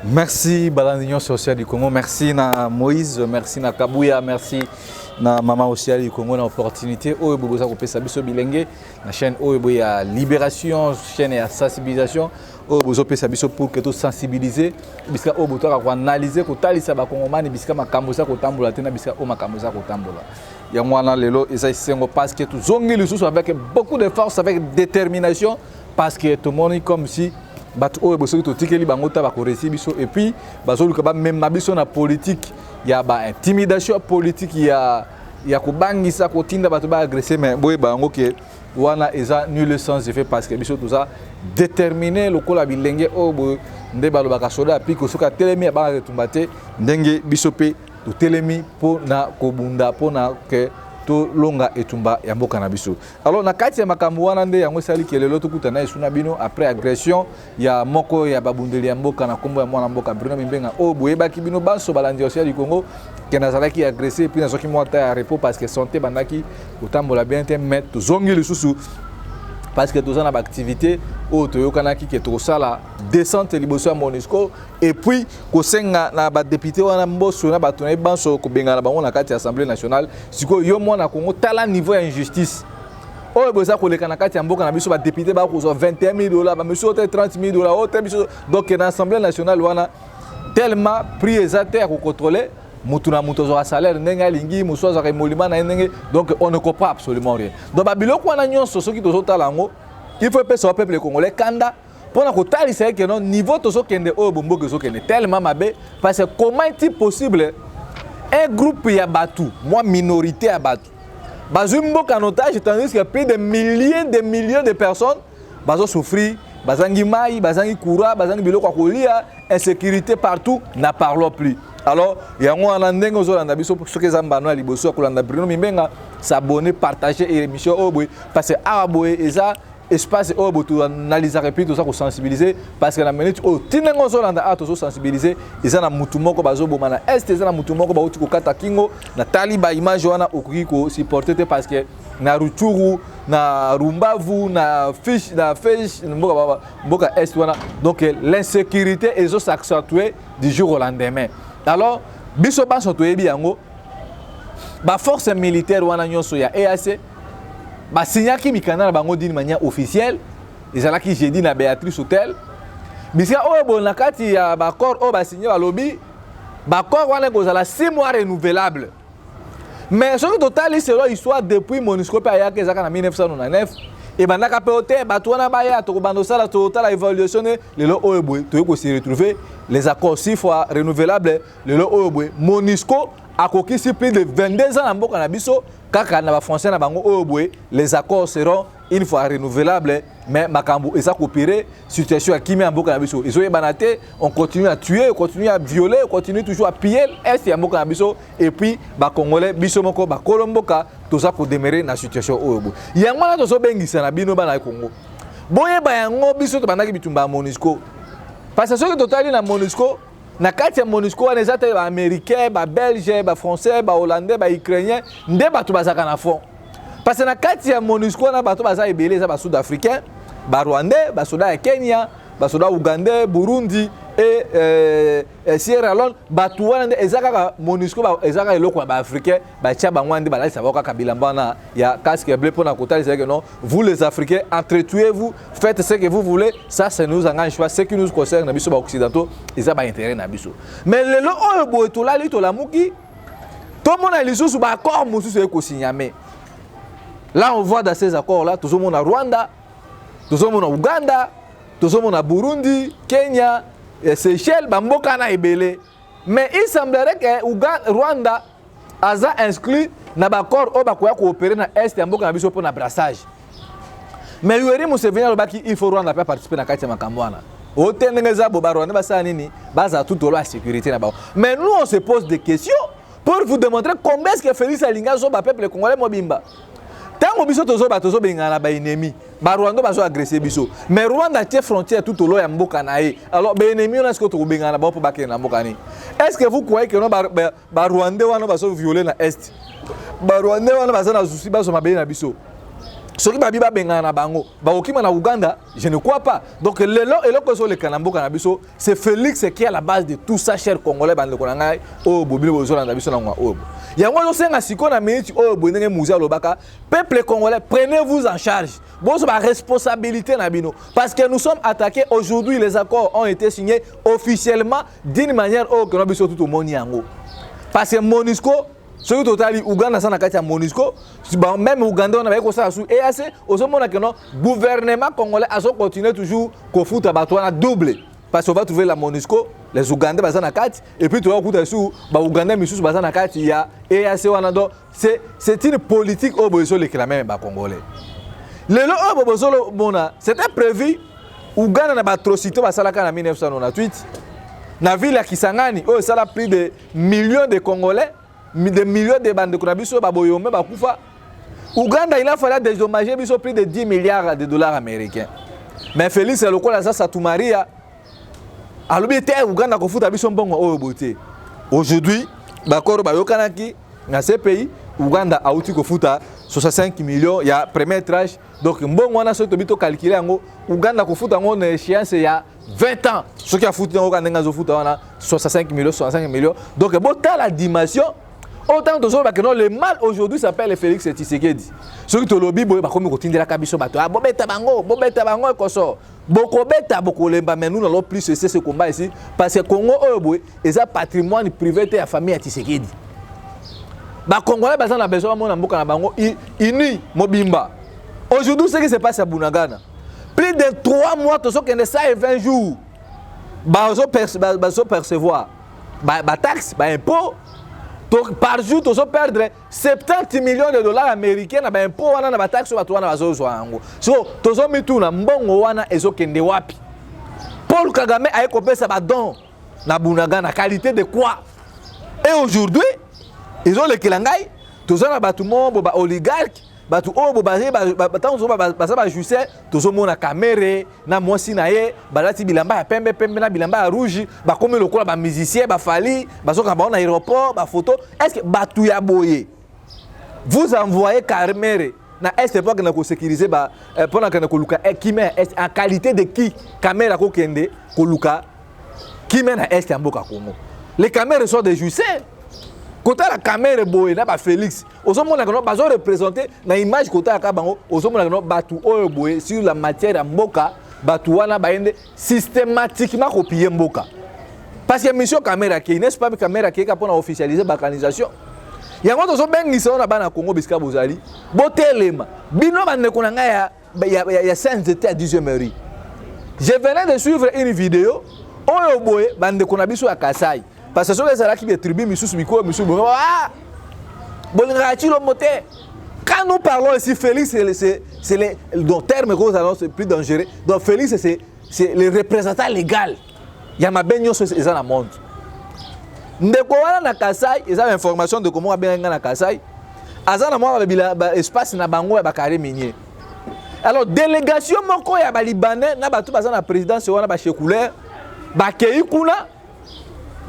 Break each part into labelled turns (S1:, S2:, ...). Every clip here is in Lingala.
S1: Merci Balandinion Social du Congo, merci na Moïse, merci na Kabouya, merci na Maman Social du Congo, na opportunité où vous avez fait biso bilingue, la chaîne où il y a libération, chaîne et sensibilisation, où vous avez fait biso pour que tout sensibiliser, puisque où vous avez analysé que tali ça va congomani, puisque ma kambosa ko tambola tena, puisque o ma kambosa ko tambola. Ya mwana lelo eza isengo parce que tout zongi le sous avec beaucoup de force, avec détermination, parce que tout le monde comme si bato oyo bosoki totikeli bango ta bakoresi biso et puis bazoluka bamema biso na politique ya intimidation politique ya kobangisa kotinda bato baagresse mais boye bango ke wana eza nul sens effet parce que biso toza déterminé lokola bilenge oyo boye nde balobaka soda api kosoki atelemi abanga retumba te ndenge biso mpe totelemi mpo na kobunda mpo na ke to longa etumba ya mboka na biso. Alors na kati ya makambo wana nde yango esali kelelo tokuta na esuna bino après agression ya moko ya babundeli ya mboka na kombo ya mwana mboka Bruno Mimbenga o boyebaki bino banso balandi Social du Congo ke nazalaki agressé et puis nazoki mwata ya repos parce que santé bandaki kotambola bien te mais tozongi lisusu parce que tous en activité au toyokanaki ke tosala descente liboso ya MONUSCO et puis kosenga na ba député wana mboso na bato na banso ko bengana bango na kati ya Assemblée nationale siko yo mwana Congo tala niveau ya injustice oyo boza koleka na kati ya mboka na biso ba député ba ko $21,000 ba monsieur $30,000 ote biso donc na Assemblée nationale wana tellement prix exact à contrôler mutuna mutozo a salaire ndenge lingi musoza ka molima na ndenge donc on ne comprend absolument rien donc babiloko wana nyonso soki tozotala ngo il faut pesa au peuple congolais kanda pour na kotalisa ke non niveau tozo kende o bomboke zo kende tellement mabe parce que comment est-il possible un groupe ya batu moi minorité ya batu bazumbo kanotage tandis que plus de millions de personnes bazo souffrir bazangi mai bazangi courant bazangi biloko kolia insécurité partout n'a parlons plus. Alors, il y a un ndenge ozolanda biso soki ezamba na liboso kolanda Bruno Mimbenga s'abonner partager émission oboy parce que aboy eza espace obo to analyser et puis tout ça ko sensibiliser parce que la minute o tinengo ozolanda a to sensibiliser eza na mutu moko bazoboma na est eza na mutu moko ba uti ko kata kingo na taliba image wana okuki ko supporter parce que na Ruchuru na Rumbavu na fish mboka est wana donc l'insécurité ezo s'accentuer du jour au lendemain. Alors, biso baso toyebi yango ba force militaire wana nyonso ya EAC ba signaki mikana bango d'une manière officielle ezalaki jeudi na Béatrice Hotel bisika oyo bona kati ya ba corps o ba signé ba lobby ba corps wana kozala 6 mois renouvelable mais soki totali selon histoire depuis MONUSCO pa ya kezaka na 1999 et bandaka pe hotel bato wana baya to bando sala to la évaluation lelo oyo boy to ko se retrouver les accords 6 fois renouvelables lelo oyo boy MONUSCO akokisi plus de 22 ans na mboka na biso kaka na ba français na bango oyo boy les accords seront une fois renouvelables mais makambo eza coopérer situation ya kimia mboka na biso ezo yebana te on continue à tuer on continue à violer on continue toujours à piller est ya mboka na biso et puis ba congolais biso moko ba kolomboka toza ko demeurer na situation oyo boy yango na tozo bengisa na bino bana Congo boyeba yango biso to bandaki bitumba ya MONUSCO parce que soki totali na MONUSCO na kati ya MONUSCO wana eza te ba américain ba belge ba français ba hollandais ba ukrainien nde bato bazaka na fond parce que na kati ya MONUSCO na bato baza ebele eza ba sud-africain ba rwandais ba soda ya Kenya ba soda ougandais Burundi et Sierra Leone bato wana nde eza kaka MONUSCO ba eza kaka eloko ya ba africain ba tia bango nde balalisa ba kaka bilamba na ya casque bleu pour na kotali c'est que non vous les africains entretuez-vous faites ce que vous voulez ça nous engage pas ce qui nous concerne na biso ba occidentaux eza ba intérêt na biso mais lelo oyo boye to lali to lamuki to mona lisusu ba accord mususu eko signamé. Là on voit dans ces accords là tout le monde à Rwanda tout le monde à Ouganda tout le monde à Burundi Kenya Seychelles bamboka na ebele mais il semblerait que Rwanda aza inscrit na bakor o bakoya coopérer na est ya mboka na biso pour na brassage mais Yoweri Museveni alobaki il faut Rwanda pas participer na kati ya makambo wana otendenge za bo ba Rwanda basala nini baza tout la sécurité na ba mais nous on se pose des questions pour vous démontrer combien est-ce que Félix Alinga zo ba peuple congolais mobimba tango biso tozo bengana ba ennemi ba Rwanda bazo agresser biso mais Rwanda tie frontière tout au long ya mboka na ye alors ba ennemi on est-ce que to bengana ba pour ba na mboka ni est-ce que vous croyez que non ba Rwanda wana bazo violer na est ba Rwanda wana bazo na zusi bazo mabé na biso Ce qui babiba bengana bango, bakokima na Ouganda, je ne crois pas. Donc le que sur le Kanambo Kanabiso, c'est Félix qui est à la base de tout ça, cher Congolais, bande Konangai, oh bobile bozo na biso na ngwa oh. Yango yo senga siko na minute oh bonenge muza lobaka, peuple congolais, prenez-vous en charge. Bozo ba responsabilité na bino parce que nous sommes attaqués aujourd'hui, les accords ont été signés officiellement d'une manière oh que na biso tout au monde yango. Parce que MONUSCO ce qui total Ouganda sana kati ya MONUSCO même Ouganda on avait ko ça sous EAC osomona que non gouvernement congolais a continuer toujours ko futa batwana double parce qu'on va trouver la MONUSCO les Ougandais bazana kati et puis tu vas kuta sous ba Ougandais misusu bazana kati ya EAC wana do c'est une politique au bozo le clamer ba congolais lelo au bozo mona c'était prévu Ouganda na atrocité ba salaka na 1998 na ville ya Kisangani oh ça a pris de millions de Congolais des millions de bandes de Konabiso, Baboyome, Bakoufa. Ouganda, il a fallu dédommager plus de 10 milliards de dollars américains. Mais Félix, c'est le coup de Satoumaria. Alors, Ouganda, aujourd'hui, d'accord, dans ces pays, Ouganda a outil 65 millions, il y a premier tranche. Donc, bon, on a ce que calculé, Ouganda a une échéance il y a 20 ans. Ce qui a foutu, 65 millions. Donc, bon, la dimension. Autant de choses que le mal aujourd'hui s'appelle Félix Tshisekedi. Ceux qui te lobby, ils vont continuer à cabiso bateau. Ah, bobeta bango, koso. Boko beta, boko lemba, mais nous n'allons plus cesser ce combat ici parce que Congo, c'est un patrimoine privé de la famille Tshisekedi. Les Congolais, ils ont besoin de mboka na bango, ini mobimba. Aujourd'hui, ce qui se passe à Bunagana, plus de 3 mois, tout ce qui est 120 jours, ils percevoir des taxes, des impôts. Donc, par jour, tu vas perdre 70 millions de dollars américains dans l'impôt, dans la taxe, dans la zone. So, tu vas mettre un bon wana ezo kende wapi. Paul Kagame a écopé sa badon na Bunaga na qualité de quoi? Et aujourd'hui, ils ont le Kilangai, tu vas mettre un oligarque, batu obo basé batanzo basa ba justice tozo mona caméra na mwasi na ye balati bilamba ya pembe na bilamba ya rouge ba comme lokola ba musicien ba fali basoka ba na aéroport ba photo est-ce que batu ya boye vous envoyez caméra na est pas que na ko sécuriser ba pendant que na ko luka kimé en qualité de qui caméra ko kende ko luka kimé na est en boka Congo les caméras sont des justices. Côté la caméra boy na ba Félix osomona que no bazo représenter na image côté la kabango osomona que no batu oyo boy sur la matière ya mboka batu wana baende systématiquement copier mboka parce que mission caméra qui n'est pas caméra qui est pour officialiser ba organisation yango tozo bengisa na bana Congo biska bozali botelema bino bande konanga ya sainteté à 10e rue. Je venais de suivre une vidéo oyo boy bande konabiso ya Kasai. Parce que ce sont les tribus Missous Miko, Missous Bongo. Ah! Quand nous parlons ici, Félix, c'est le terme que nous allons c'est plus dangereux. Donc Félix, c'est le représentant légal. Il y a ma baigne sur la monde. Ndeko wana na Kasai, ils ont l'information de comment bien na Kasai. Azana moi espace na bango ya bakare minier. Alors délégation moko ya ba libanais na batu bazana président c'est wana ba chekouler ba kei kuna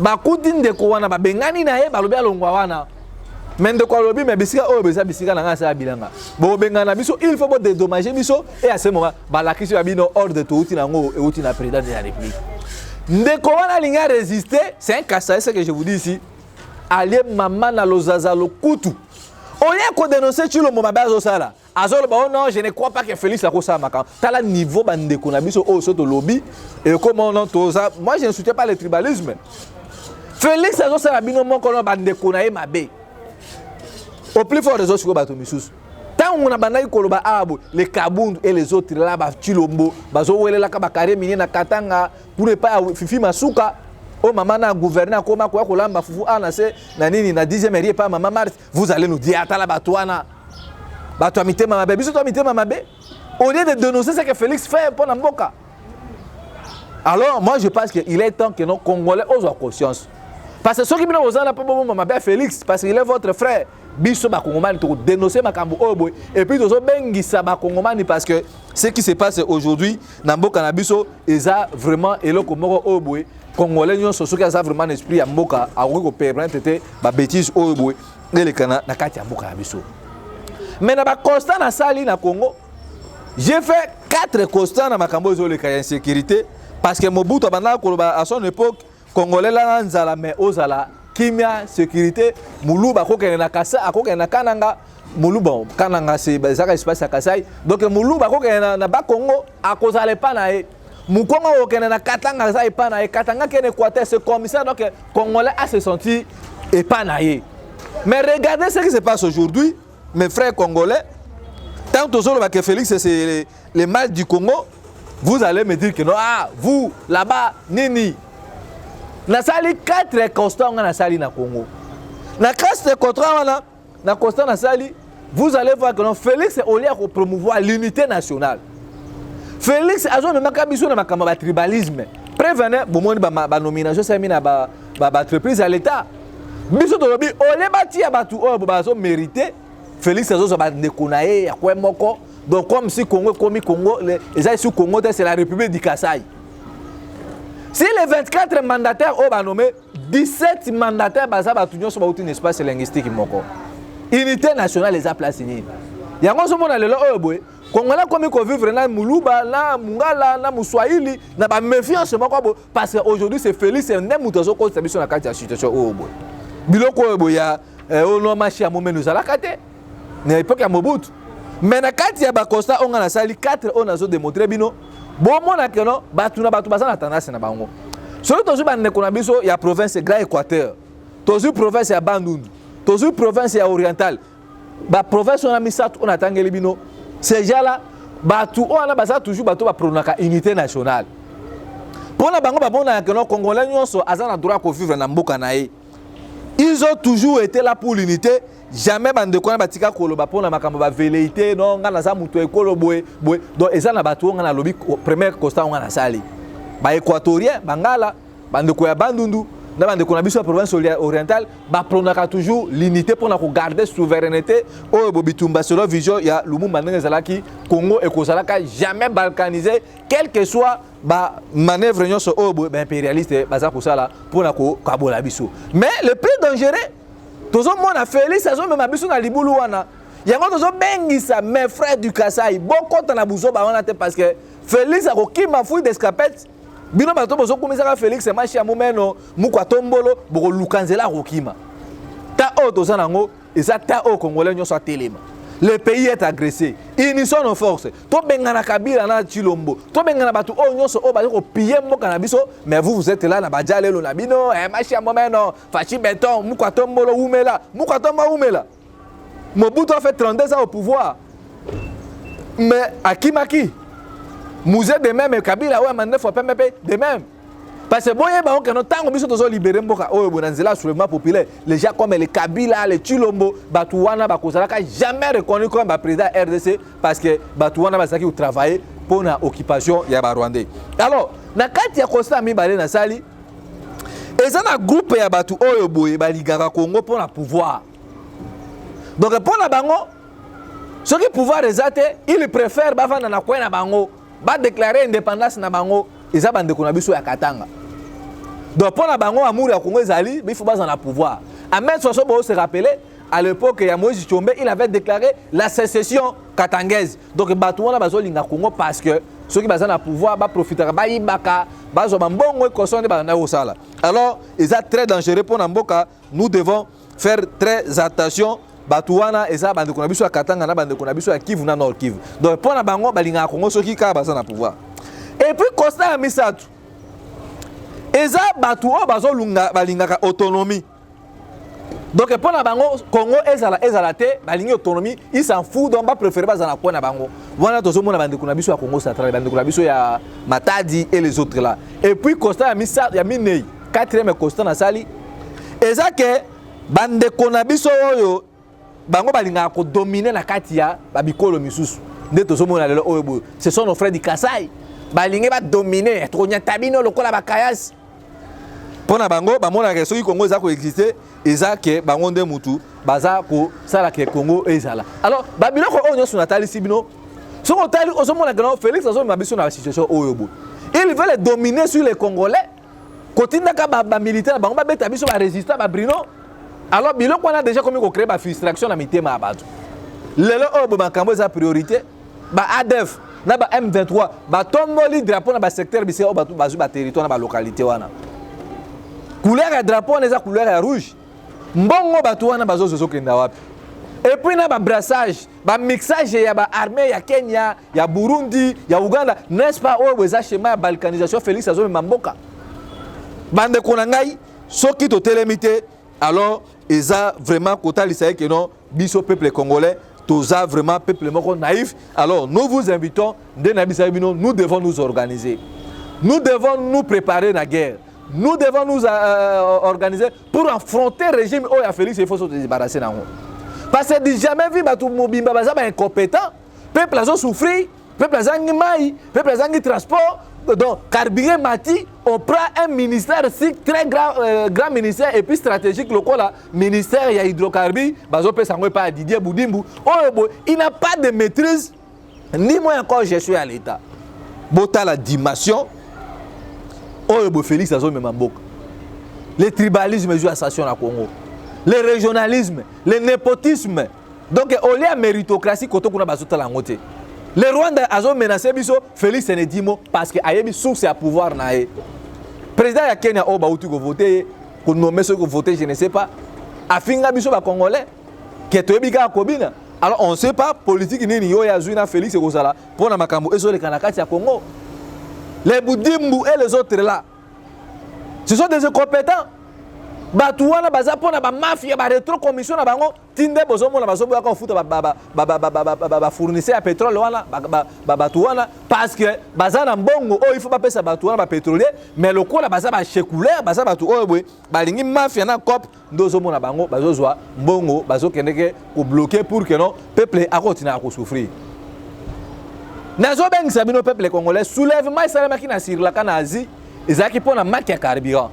S1: bakuti ndeko wana babengani na ye balobi alongwa wana mais ndeko alobi mais bisika oyo beza bisika na ngasa bilanga bo bengana biso il faut bo dédommager biso et à ce moment balakisi ya bino ordre to uti nango et uti na président de la République ndeko wana linga résister c'est un cas ça que je vous dis ici aller maman na lozaza lokutu oye ko dénoncer chilo mo mabazo sala azolo ba non je ne crois pas que Félix a kosa makam tala niveau bandeko na biso o soto lobby et comment non toza moi je ne soutiens pas le tribalisme. Félix a ça bino mon kono bande konaye mabe. Au plus fort des autres ko bato misusu. Tant on a bandai koloba abo les Kabundu et les autres là ba Chilombo bazo welela ka bakare mini na Katanga pour ne pas fifi masuka o mama na gouverner koma ko kolamba fufu ana se na nini na 10e mairie pas mama Mars vous allez nous dire atala batwana bato mitema mabe biso to mitema mabe au lieu de dénoncer ce que Félix fait pour Mboka. Alors moi je pense qu'il est temps que nos Congolais osent conscience. Parce que ceux qui viennent aux ans, pas Félix, parce qu'il est votre frère. Biso ba Kongomani to dénoncer makambo oboy et puis tozo bengisa ba Kongomani parce que ce qui se passe aujourd'hui na mboka na biso eza vraiment eloko moko oboy Congolais nyonso soki aza vraiment esprit ya mboka akoki ko permettre te ba bêtise oboy elekana na kati ya mboka na biso. Mais na ba constat na sali na Congo, j'ai fait 4 constats dans ma cambo de insécurité parce que Mobutu à son époque congolais là nzala mais ozala kimia sécurité muluba ko kena kasa ko kena kananga muluba kananga c'est ça espace à Kasai donc muluba ko kena na ba Congo a kozale pa na e mukongo ko kena na katanga ça e pa na e katanga kena Équateur c'est comme ça donc congolais a se senti et pas na e. Mais regardez ce qui se passe aujourd'hui mes frères congolais. Tant que Félix c'est les mal du Congo, vous allez me dire que non, ah, vous, là-bas, nini. Na sali 4 constants na sali na Congo. Na 4 constants na constant na sali, vous allez voir que non, Félix est au lieu de promouvoir l'unité nationale. Félix a besoin de makabiso na makamba tribalisme. Prévenez, bon monde ba nomination c'est mina ba entreprise à l'état. Biso to lobi au lieu bati ya batu o ba so mérité. Félix Azo va déconner à quoi moko donc comme si Congo comme Congo les sous Congo c'est la République du Kasaï. Si les 24 mandataires ont nommé 17 mandataires basa ba tunyo so ba un espace linguistique moko. Unité nationale les a placés. Yango so mona lelo oyo boy Congolais comme ko vivre na muluba na mungala na muswahili na ba méfiance moko parce que aujourd'hui c'est Félix et Nemutozo ko sabiso na kati ya situation oyo boy. Biloko oyo boy ya ono machi ya momenu za la kate. Na époque ya Mobutu mais na kati ya ba constat on a sali 4 on a zo démontrer bino bon mona que non batu na batu bazana tendance na bango solo tozu ba ndeko na biso ya province Grand Équateur tozu province ya Bandundu tozu province ya Oriental ba province on a misatu on atangeli bino ces gens là batu on a basa toujours batu ba pronaka unité nationale pour na bango ba bona que non congolais nyonso azana droit ko vivre na mboka na ye. Ils ont toujours été là pour l'unité. Jamais bande ko na batika koloba pona makambo ba velléité non ngana za muto ekolo boy donc eza na bato ngana lobi premier constat ngana sali ba équatorien bangala bande ko ya Bandundu na bande ko na biso province orientale ba pronaka toujours l'unité pour na ko garder souveraineté o bobitumba selon vision ya Lumumba ndenge zalaki Congo et ko zalaka jamais balkanisé quel que soit ba manœuvre nyonso o bo impérialiste baza ko sala pour na ko kabola biso mais le plus dangereux tozo mona Félix azo mema biso na libulu wana yango tozo bengisa mes frères du Kasai bokota na buzo ba wana te parce que Félix akokima fouille d'escapette bino bato bozo komisa Félix machi ya momeno mukwa tombolo boko lukanzela akokima ta o toza nango eza ta o congolais nyonso atelema. Le pays est agressé. Unissons nos forces. To bengana Kabila na Chilombo. To bengana batu o nyonso o ba ko piller mboka na biso, mais vous êtes là na bajale lo na bino, machi ya momeno, fachi beton, mukwa tombolo umela, mukwa tomba umela. Mobutu a fait 32 ans au pouvoir. Mais Akimaki Mouzé de même Kabila ouais maintenant faut pas me payer de même. Parce que bon yeba que non tango biso tozo libérer mboka oyo bonanzela soulèvement populaire les gens comme les Kabila les Chilombo batuwana bakozalaka jamais reconnu comme président RDC parce que batuwana bazaki au travailler pour na occupation ya ba Rwandais. Alors na kati ya constat mibale na sali eza na groupe ya batu oyo boye baligaka Congo pour na pouvoir. Donc pour na bango ceux qui pouvoir ezate ils préfèrent bafana na kwena bango ba déclarer indépendance na bango eza bande ko na biso ya Katanga. Donc pour la bango amour ya Congo ezali, il faut pas en pouvoir. En même temps, on se rappeler à l'époque ya Moïse Tshombe, il avait déclaré la sécession katangaise. Donc batouana bazo linga Congo parce que ceux qui bazana pouvoir ba profiter ba ibaka bazo mbongo ko sonde ba na osala. Alors, ils sont très dangereux pour Namboka, nous devons faire très attention. Batouana eza bande ko na biso ya Katanga na bande ko na biso ya Kivu na Nord Kivu. Donc pour la bango balinga Congo ceux qui ka bazana pouvoir. Et puis constat misatu eza batu o bazo lunga balingaka autonomie. Donc pour na bango Congo ezala te balingi autonomie, ils s'en foutent donc ba préférer bazana kwa na bango. Wana tozo mona bande kuna biso ya Congo central, bande kuna biso ya Matadi et les autres là. Et puis constat misatu ya minei, quatrième constat na sali eza ke bande kuna biso oyo bango balingaka ko dominer na kati ya babikolo misusu. Nde tozo mona lelo oyo bo. Ce sont nos frères du Kasai. Balingi ba dominer, tonya tabino lokola bakayas. Pona bango bamona ke soki Congo za ko exister eza ke bango nde mutu baza ko sala ke Congo ezala. Alors babiloko onyo suna tali sibino soko tali ozomona ke non Félix azo mabiso na situation oyobo. Il veut les dominer sur les Congolais. Kotinda ka ba militaire bango ba beta biso ba résister ba brino. Alors biloko on a déjà comme ko créer ba frustration na mitema abatu. lelo oyo makambo eza priorité ba ADF na ba M23 ba tomboli drapeau na ba secteur bise oyo bazu ba territoire na ba localité wana couleur ya drapeau eza couleur ya rouge mbongo bato wana bazo kenda wapi et puis na ba brassage ba mixage ya ba armée ya Kenya ya Burundi ya Uganda n'est-ce pas oyo eza schéma ya balkanisation Félix azo mamboka bande konangai soki to telemité alors eza vraiment kotalisa que non biso peuple congolais toza vraiment peuple moko naïf. Alors nous vous invitons nous devons nous organiser, nous devons nous préparer la guerre, nous devons nous organiser pour affronter le régime où il a Félix, il faut se débarrasser d'en haut. Parce que jamais vu batou mobimba baza ba incompétent, peuple a souffrir, peuple a zangi mai, peuple a zangi transport. Donc, Carburé Mati, on prend un ministère si très grand ministère et puis stratégique local, ministère il y a hydrocarbures, pas Didier Boudimbu. Il n'a pas de maîtrise, ni moi encore je suis à l'État. Bota la dimension, Félix Azo Memambok. Le tribalisme joue assassin à Congo. Le régionalisme, le népotisme. Donc, au lieu de méritocratie, quand on a bazota la moitié. Le Rwanda a menacé biso Félix Sénédimo parce que ayebi source à pouvoir nae. Président ya Kenya o bauti ko voter, ko nommer ceux qui voter, je ne sais pas. Afinga biso ba congolais que to ebika kobina. Alors on sait pas politique nini yo ya zuina Félix Kozala pour na makambo ezo le kanakati ya Congo. Les Boudimbu et les autres là. Ce sont des incompétents. Batouana baza pona ba mafia ba rétro commission na bango tinde bozomo na bazobo ya konfuta ba fournisseur ya pétrole wana batouana parce que baza na mbongo oh il faut pas pesa batouana ba pétrolier mais le ko la baza ba chécouleur baza batou oh boy balingi mafia na cop ndozomo na bango bazozwa mbongo bazokendeke ko bloquer pour que non peuple a continuer à souffrir. Nazo beng sabino peuple congolais soulèvement salama ki na sir la kanazi ezaki pona marque ya carburant.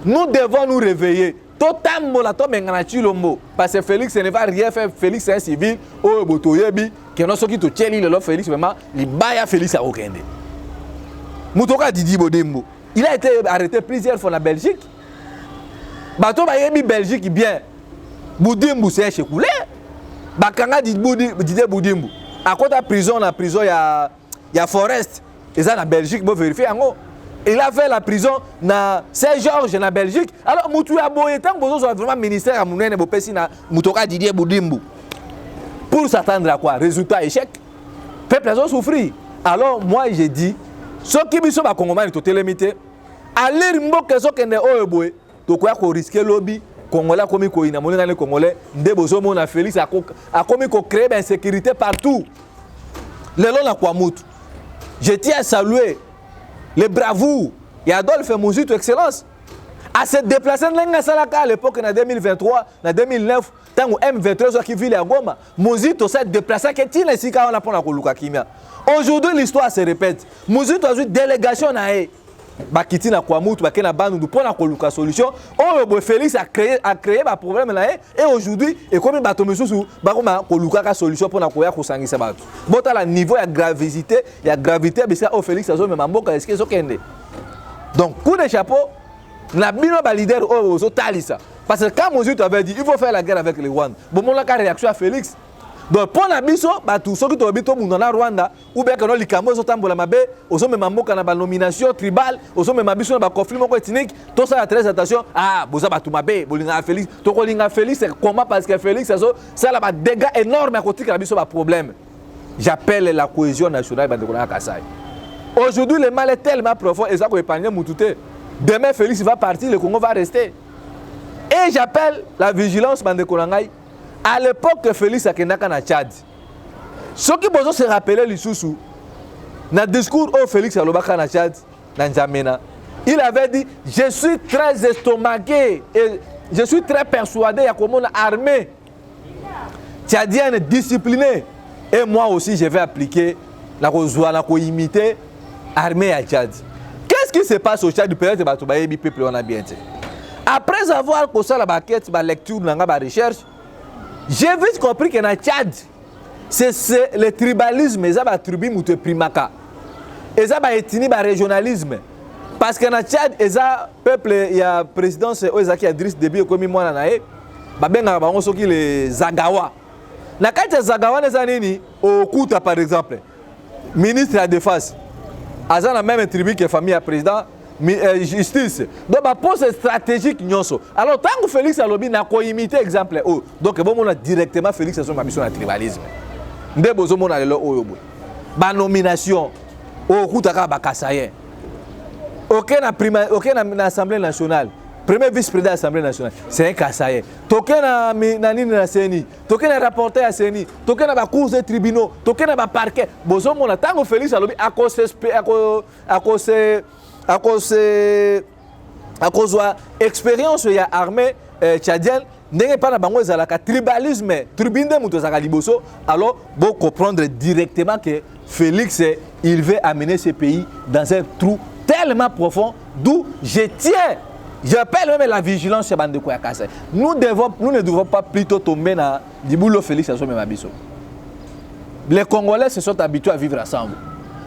S1: Nous devons nous réveiller. Totalement la tombe nganachi lombo parce que Félix ne va rien faire. Félix est un civil. Oh botoyebi que non soki to tcheli le Félix vraiment li baya Félix a okende. Mutoka Didi Bodembo. Il a été arrêté plusieurs fois en Belgique. Bato ba yebi Belgique bien. Bodembo c'est chekoulé. Bakanga Didi Bodembo. À côté de prison la prison ya Forest. Et ça en Belgique bo vérifier ngo. Il a fait la prison na Saint-Georges en Belgique. Alors, Moutou a beau étant vraiment ministère à Mounene Bopesi na Moutoka Didier Boudimbu. Pour s'attendre à quoi? Résultat échec. Peuple a souffert. Alors, moi, j'ai dit, ceux qui sont à Congo, ils sont télémités. Allez, mboke so kende oeboe, to quoi ko risquer lobby, Congolais comme ko ina monena les Congolais, ndebozo mona Félix a comme ko créer l'insécurité partout. Le long la kwa mutu. Je tiens à saluer les bravoures et Adolphe Mouzito excellence à se déplacer à l'époque en 2023 en 2009 tant M23 qui vit à Goma Mouzito s'est déplacé que tu n'es pas là pour la Koluka Kimia. Aujourd'hui l'histoire se répète. Mouzito a une délégation à Bakiti na Kwamutu bakena bandu pour la Koluka solution. Oh Félix a créé un problème là et aujourd'hui et comme bato mesusu bakoma Koluka ka solution pour na koya kosangisa bato. Bota la niveau ya gravité bisa oh Félix azo même mboka est-ce que zokende. Donc coup de chapeau na bino ba leader oh zo talisa parce que quand Mouzito avait dit il faut faire la guerre avec les Rwandais. Bon mon la réaction à Félix. Donc pour la biso batou soki to bito munda na Rwanda ou bien que no likambo zo tambola mabe ozo même mboka na ba nomination tribal ozo même biso na ba conflit moko ethnique tout ça très attention boza batou mabe bolinga Félix to ko linga Félix comment parce que Félix ça la ba dégâts énormes à côté la biso ba problème. J'appelle la cohésion nationale bande kona Kasai. Aujourd'hui le mal est tellement profond et ça ko épargner Moutouté. Demain Félix va partir, le Congo va rester. Et j'appelle la vigilance bande konangai. À l'époque, Félix a Kendaka na Tchad. Ceux qui besoin se rappeler l'Issoussou, dans le discours où Félix a l'obaka na Tchad, dans N'Djamena, il avait dit je suis très estomaqué et je suis très persuadé qu'il y a comme une armée tchadienne disciplinée. Et moi aussi, je vais appliquer, imiter l'armée à Tchad. Qu'est-ce qui se passe au Tchad? Peut-être que le peuple on a bien dit. Après avoir posé la baquette, la lecture, la recherche, j'ai vite compris que dans le Tchad, c'est le tribalisme, c'est la tribu qui est primaka. C'est la ethnie, le régionalisme. Parce que dans le Tchad, il y a peuple, il y a présidence, il y a Idriss Déby, comme moi, il y a les Zagawa. Na kati ya zagawana eza nini okuta par exemple ministre de la défense aza na même tribu que famille ya président justice donc ba poste stratégique nyonso alors tango Félix alobi na ko imiter exemple oh donc bon mona directement Félix azo mabiso na tribalisme nde bozo mona lelo oyo boy ba nomination okuta ka ba kasayen aucun na assemblée nationale premier vice-président de l'Assemblée nationale, c'est un Kassaye. Token na nini na CENI, token na rapporteur à CENI, token na ba cours de tribunaux, token na ba parquet. Bozo mona tango Félix alobi à cause expérience ya armée tchadienne ndenge pa na bango ezalaka tribalisme tribunde muto zaka liboso alors bon comprendre directement que Félix il veut amener ce pays dans un trou tellement profond d'où je tiens. J'appelle même la vigilance chez Bandeko Yakasa. Nous ne devons pas plutôt tomber dans du boulot Félix Assome Mabiso. Les Congolais se sont habitués à vivre ensemble.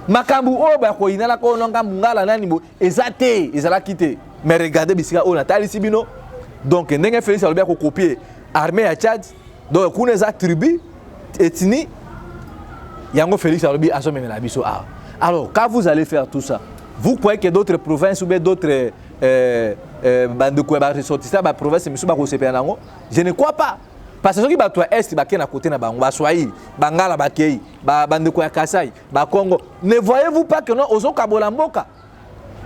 S1: Makambu o ba ko inala ko nonga mungala nani bo ezate ezala quitté. Mais regardez bisika o Natali Sibino. Donc ndenge Félix alobi ko copier armée à Tchad. Donc kuna za tribu ethnie yango Félix alobi Assome Mabiso. Alors quand vous allez faire tout ça, vous croyez que d'autres provinces ou bien d'autres bandeko ba ressortissants ba province misu ba ko sepena nango? Je ne crois pas. Parce que ceux qui ba toi est ba kena côté na bango ba Swahili, bangala ba kei, ba bandeko ya Kasai, ba Congo. Ne voyez-vous pas que non ozo kabola mboka?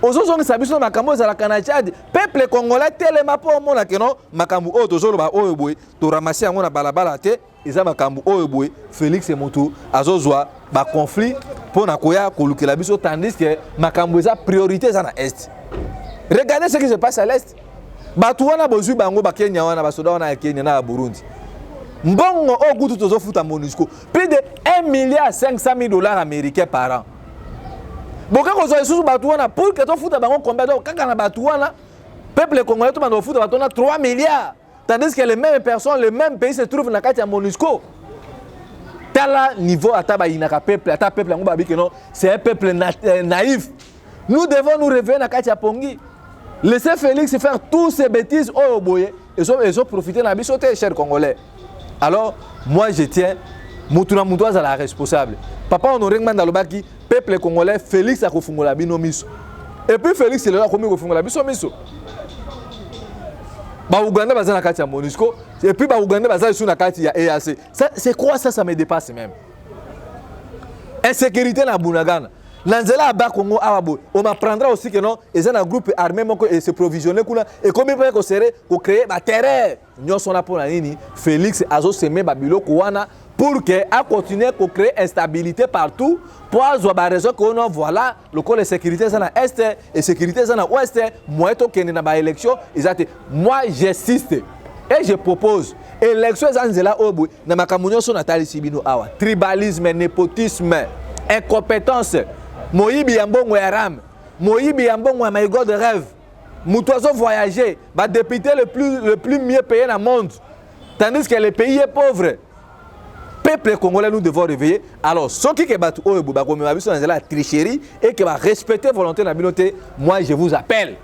S1: Ozo zongi sabiso makambo za la Canada, peuple congolais tellement pour mona que non makambo o tozo ba oyo boy, to ramasser yango na balabala te, eza makambo oyo boy, Félix Motu azozwa ba conflit pour na koya kolukela biso tandis que makambo eza priorité za na est. Regardez ce qui se passe à l'est. Batouana bozu bango ba Kenya wana ba soda wana ya Kenya na Burundi. Mbongo o kutu tozo futa MONUSCO. Plus de 1,500,000 $ américains par an. Boka ko zo esusu batouana pour que to futa bango combien donc kaka na batouana peuple congolais to bando futa batouana 3 milliards. Tandis que les mêmes personnes, les mêmes pays se trouvent na kati ya MONUSCO. Tala niveau ataba inaka peuple ata peuple ngo babi que non, c'est un peuple naïf. Nous devons nous réveiller na kati ya Pongi. Laissez Félix faire toutes ces bêtises au boye et ont profité de la bisoté, chers Congolais. Alors, moi je tiens, Moutouna Moutoise à la responsable. Papa Honoré Mandalobaki, peuple congolais, Félix a kofungola bino miso. Et puis Félix, il a commis kofungola biso miso. Ba Ouganda baza na kati ya MONUSCO, et puis ba Ouganda baza sur na kati ya EAC. C'est quoi ça, ça me dépasse même. Insécurité na Bunagana. Nanzela ba Congo awabo, on m'apprendra aussi que non, ils ont un groupe armé et se provisionner et comme il peut ko créer ba terrain. Nous sommes là pour la nini, Félix azo semé babilo kouana pour que a continuer à créer instabilité partout pour avoir ba raison que non voilà, le corps de sécurité ça na est et sécurité ça na ouest, moi to kende na ba élection, moi j'insiste et je propose élection zanzela obu na makamunyo so Natali Sibino awa, tribalisme, népotisme, incompétence. Moïbi Yambongo Yaram, Moïbi Yambongo Maïgo de rêve, Moutouazo voyager, va député le plus mieux payé dans le monde, tandis que les pays est pauvre. Peuple congolais, nous devons réveiller. Alors, ceux qui battent au Bouba, comme la tricherie et qui va respecter la volonté de la communauté, moi je vous appelle.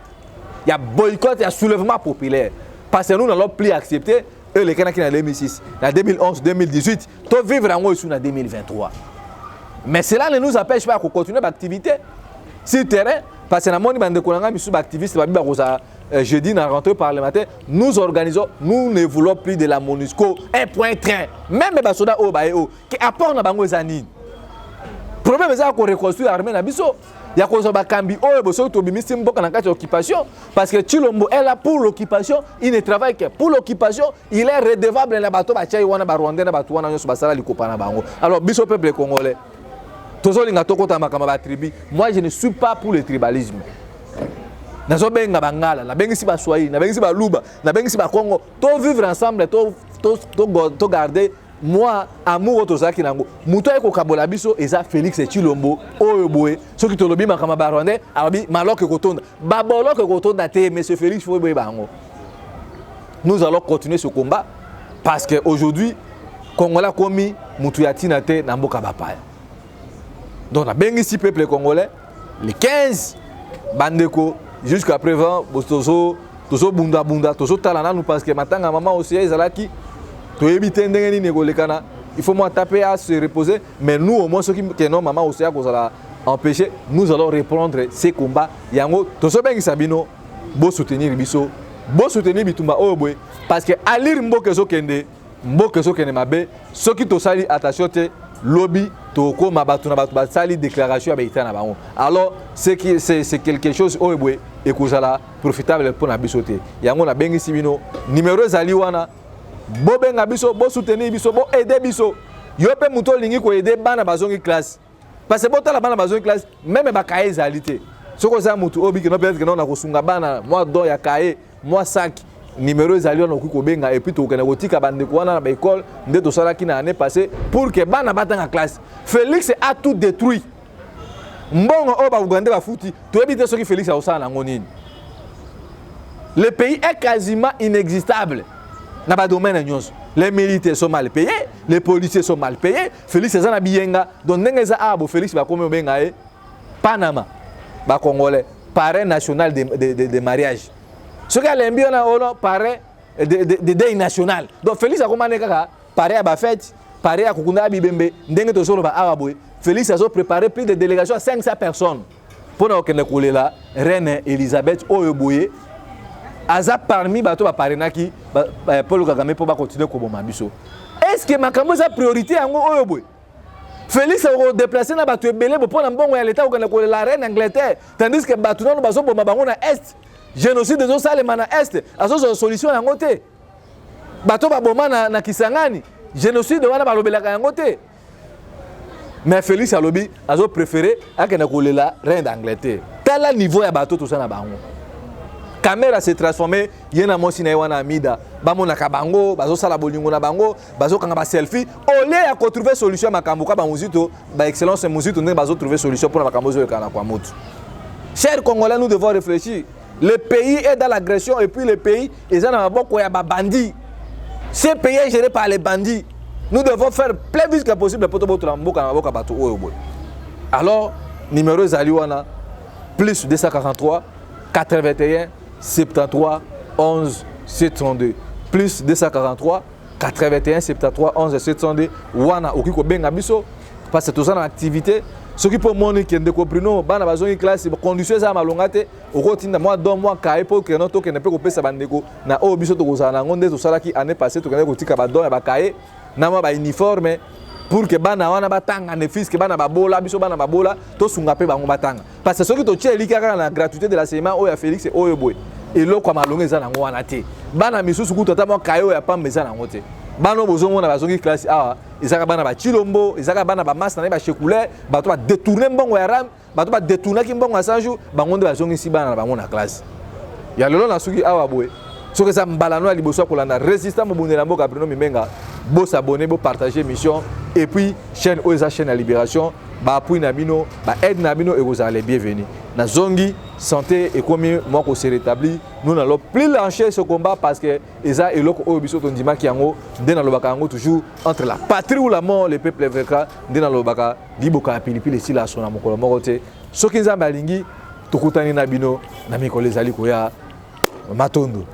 S1: Il y a boycott, il y a soulèvement populaire. Parce que nous n'allons plus accepter les Canadiens en 2006, en 2011, 2018, tout vivre en haut en 2023. Mais cela ne nous empêche pas de continuer l'activité sur le terrain. Parce que nous activistes, jeudi, dans la rentrée parlementaire, nous organisons, nous ne voulons plus de la MONUSCO, un point train. Même les soldats qui apportent dans les années. Le problème c'est qu'on reconstruit l'armée. Il y a des Kambi occupation parce que Chilombo est là pour l'occupation, il ne travaille que pour l'occupation, il est redevable dans les bateaux alors biso peuple congolais. Moi je ne suis pas pour le tribalisme. Nazobenga bangala, na bengi si ba Swahili, na bengi si ba Luba, na bengi si ba Congo, to vivre ensemble, to garder moi amour tozaki nango. Muto eko kabola biso eza Félix Chilombo oyo boye. Soki tolobi makama baronde, abi maloke kotonda. Baboloke kotonda te monsieur Félix faut boye bango. Nous allons continuer ce combat parce que aujourd'hui Congolais komi mutu yatina te na mboka bapaya. Donc la bengi si peuple congolais les 15 bandeko jusqu'à présent tozo bunda tozo talana nous parce que matanga maman aussi ezalaki to ebite ndenge ni negolekana il faut moi taper à se reposer. Mais nous, au moins, ceux qui ont maman aussi à cause de la empêcher, nous allons reprendre ces combats. Yango, tout ça bien qui sabino, beau soutenir biso, beau soutenir bitumba oboe, parce que alir mboke so kende mabe, ceux qui te sali attention te lobby toko mabatu na batu sali déclaration abeta na bango. Alors c'est quelque chose oboe et kozala profitable pour na biso te. Yango na bengi sibino numéro zali wana bo benga biso, bo soutenir biso, bo aider biso. Yo pe muto lingi ko aider bana bazongi classe. Parce que bota la bana bazongi classe même ba kaye zalité. Soko za mutu obi que no peut-être que non na kosunga bana moi do ya kaye, moi sac numéro ezali on ko benga et puis to kana kotika bande ko wana na ba école nde to sala ki na année passée pour que bana batanga classe. Félix a tout détruit. Mbongo o ba ugande ba futi to ebite soki Félix a osala nango nini. Le pays est quasiment inexistable. Dans le domaine, les militaires sont mal payés, les policiers sont mal payés. Félix est un bienga. Donc, Félix va comme Panama, Congolais, parrain national de mariage. Ce qui est bien, parrain de deuil national. Donc, Félix a commandé parrain à la fête, parrain à Kukunda Bibembe, Félix a préparé plus de délégations à 500 personnes pour que la reine Elisabeth Oyeboye. Aza parmi bato ba parenaki Paul Kagame pour continuer comme mabiso. Est-ce que makambo za priorité yango oyo boy? Félix a déplacé na bato ebele pour na mbongo ya l'état ko la reine Angleterre tandis que bato na bazo bomba bango na est. Génocide zo salema na est. Azo solution yango te. Bato ba bomba na Kisangani. Génocide wana ba lobelaka yango te. Mais Félix a lobby azo préféré akena ko la reine d'Angleterre. Tel niveau ya bato tout ça na bango. Caméra s'est transformée, yena mosi na wana amida, bamona kabango, bazo sala bolingo na bango, bazo kanga ba selfie, au lieu ya trouver solution makambo ka ba muzito, ba excellence muzito ne bazo trouver solution pour makambo zo kana kwa moto. Chers Congolais, nous devons réfléchir. Le pays est dans l'agression et puis le pays est dans la boko ya ba bandits. Ce pays est géré par les bandits. Nous devons faire plus vite que possible pour tout la mboka na boka bato oyo boy. Alors, numéro zaliwana plus 243 81 73 11 702 plus 243 81 73 11 702 wana okiko benga biso parce que tout ça dans activité ce qui peut monter qui ndeko prino bana bazongi classe condition za malongate okotinda moi don moi kai pour que noto que ne peut kopesa bandeko na o biso to kozana ngonde to sala ki année passée to kana kotika ba don ba kai na ma ba uniforme pour que bana wana batanga ne fils que bana babola biso bana babola to sunga pe bango batanga parce que ce qui to tcheli kaka na gratuité de l'enseignement oya Félix et oyo boy et lo kwa malonga za nango wana te bana misusu kuto ta mo kayo ya pamba za nango te bana bozongo na bazongi classe awa ezaka bana ba chilombo ezaka bana ba massa na ba chekule bato ba détourner mbongo ya ram bato ba détourner ki mbongo ya sanju bango nde bazongi si bana na bango na classe ya lelo na suki awa boy so que ça mbalano ya liboso kolanda résistant mobundela mboka Bruno Mimenga bo s'abonner bo partager mission et puis chaîne Oza chaîne à libération ba appui na bino ba aide na bino et vous allez bienvenue na zongi santé et comme moi ko se rétabli nous n'allons plus lâcher ce combat parce que eza eloko oyo biso tondima ki yango nde na lobaka yango toujours entre la patrie ou la mort le peuple vaincra nde na lobaka liboka pilipili sila sona mokolo moko te soki nzambe alingi tukutani na bino na mikolo ezali koya matondo.